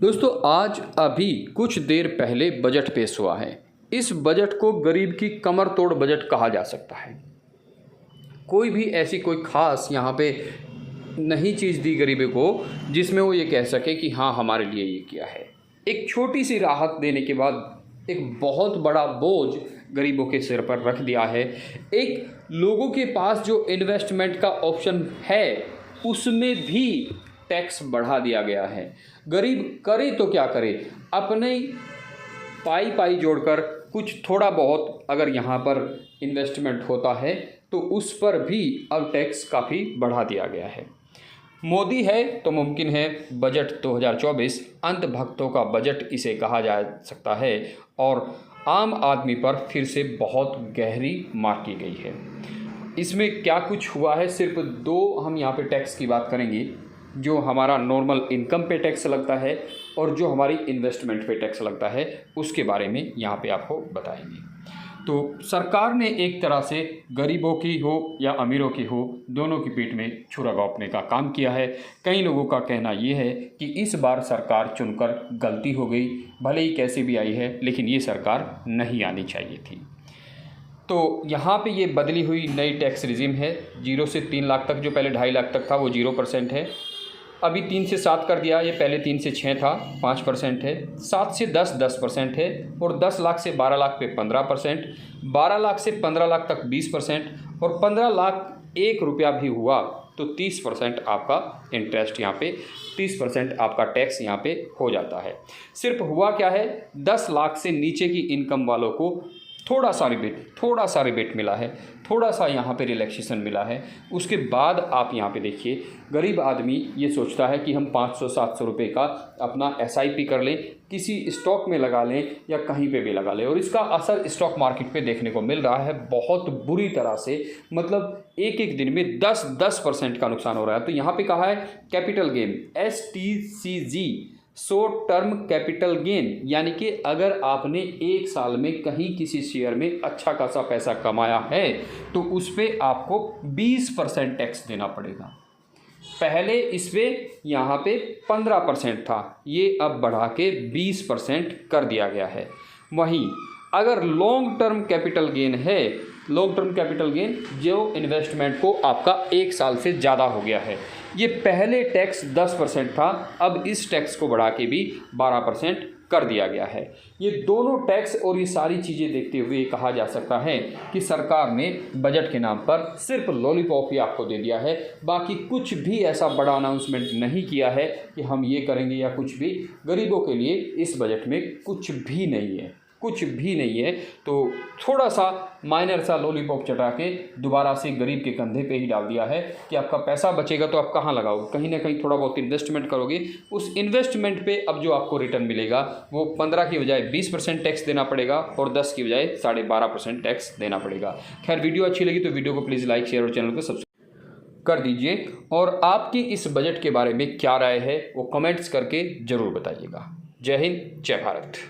दोस्तों आज अभी कुछ देर पहले बजट पेश हुआ है। इस बजट को गरीब की कमर तोड़ बजट कहा जा सकता है। कोई भी ऐसी कोई ख़ास यहाँ पे नहीं चीज़ दी गरीबों को जिसमें वो ये कह सके कि हाँ हमारे लिए ये किया है। एक छोटी सी राहत देने के बाद एक बहुत बड़ा बोझ गरीबों के सिर पर रख दिया है। एक लोगों के पास जो इन्वेस्टमेंट का ऑप्शन है उसमें भी टैक्स बढ़ा दिया गया है। गरीब करे तो क्या करे, अपने पाई जोड़कर कुछ थोड़ा बहुत अगर यहाँ पर इन्वेस्टमेंट होता है तो उस पर भी अब टैक्स काफ़ी बढ़ा दिया गया है। मोदी है तो मुमकिन है बजट 2024 अंधभक्तों का बजट इसे कहा जा सकता है और आम आदमी पर फिर से बहुत गहरी मार की गई है। इसमें क्या कुछ हुआ है, सिर्फ दो हम यहाँ पे टैक्स की बात करेंगे। जो हमारा नॉर्मल इनकम पे टैक्स लगता है और जो हमारी इन्वेस्टमेंट पे टैक्स लगता है उसके बारे में यहाँ पे आपको बताएंगे। तो सरकार ने एक तरह से गरीबों की हो या अमीरों की हो दोनों की पीठ में छुरा घोंपने का काम किया है। कई लोगों का कहना ये है कि इस बार सरकार चुनकर गलती हो गई, भले ही कैसे भी आई है लेकिन ये सरकार नहीं आनी चाहिए थी। तो यहाँ पे ये बदली हुई नई टैक्स रिजीम है। 0 से 3 लाख तक, जो पहले 2.5 लाख तक था वो 0% है। अभी 3 से 7 कर दिया, ये पहले 3 से 6 था 5% है। 7 से 10 10% है और 10 लाख से 12 लाख पे 15%, 12 लाख से 15 लाख तक 20% और 15 लाख 1 रुपया भी हुआ तो 30% आपका इंटरेस्ट यहाँ पे 30% आपका टैक्स यहाँ पे हो जाता है। सिर्फ हुआ क्या है, 10 लाख से नीचे की इनकम वालों को थोड़ा सा रिबेट मिला है, थोड़ा सा यहाँ पे रिलैक्सेशन मिला है। उसके बाद आप यहाँ पे देखिए गरीब आदमी ये सोचता है कि हम 500-700 रुपये का अपना SIP कर लें, किसी स्टॉक में लगा लें या कहीं पे भी लगा लें, और इसका असर स्टॉक मार्केट पे देखने को मिल रहा है बहुत बुरी तरह से। मतलब एक दिन में 10% का नुकसान हो रहा है। तो यहाँ पे कहा है capital gain STCG, short term capital gain, यानी कि अगर आपने एक साल में कहीं किसी शेयर में अच्छा खासा पैसा कमाया है तो उस पर आपको 20% टैक्स देना पड़ेगा। पहले इस पर यहाँ पे 15% था, ये अब बढ़ा के 20% कर दिया गया है। वहीं अगर लॉन्ग टर्म कैपिटल गेन है, लॉन्ग टर्म कैपिटल गेन जो इन्वेस्टमेंट को आपका 1 साल से ज़्यादा हो गया है, ये पहले टैक्स 10% था, अब इस टैक्स को बढ़ा के भी 12% कर दिया गया है। ये दोनों टैक्स और ये सारी चीज़ें देखते हुए कहा जा सकता है कि सरकार ने बजट के नाम पर सिर्फ लॉलीपॉप ही आपको दे दिया है, बाकी कुछ भी ऐसा बड़ा अनाउंसमेंट नहीं किया है कि हम ये करेंगे या कुछ भी। गरीबों के लिए इस बजट में कुछ भी नहीं है, कुछ भी नहीं है। तो थोड़ा सा माइनर सा लॉलीपॉप चटा के दोबारा से गरीब के कंधे पे ही डाल दिया है कि आपका पैसा बचेगा तो आप कहाँ लगाओगे, कहीं ना कहीं थोड़ा बहुत इन्वेस्टमेंट करोगे, उस इन्वेस्टमेंट पे अब जो आपको रिटर्न मिलेगा वो 15 की बजाय 20% टैक्स देना पड़ेगा और 10 की बजाय 12.5% टैक्स देना पड़ेगा। खैर वीडियो अच्छी लगी तो वीडियो को प्लीज़ लाइक शेयर और चैनल को सब्सक्राइब कर दीजिए और आपकी इस बजट के बारे में क्या राय है वो कमेंट्स करके ज़रूर बताइएगा। जय हिंद, जय भारत।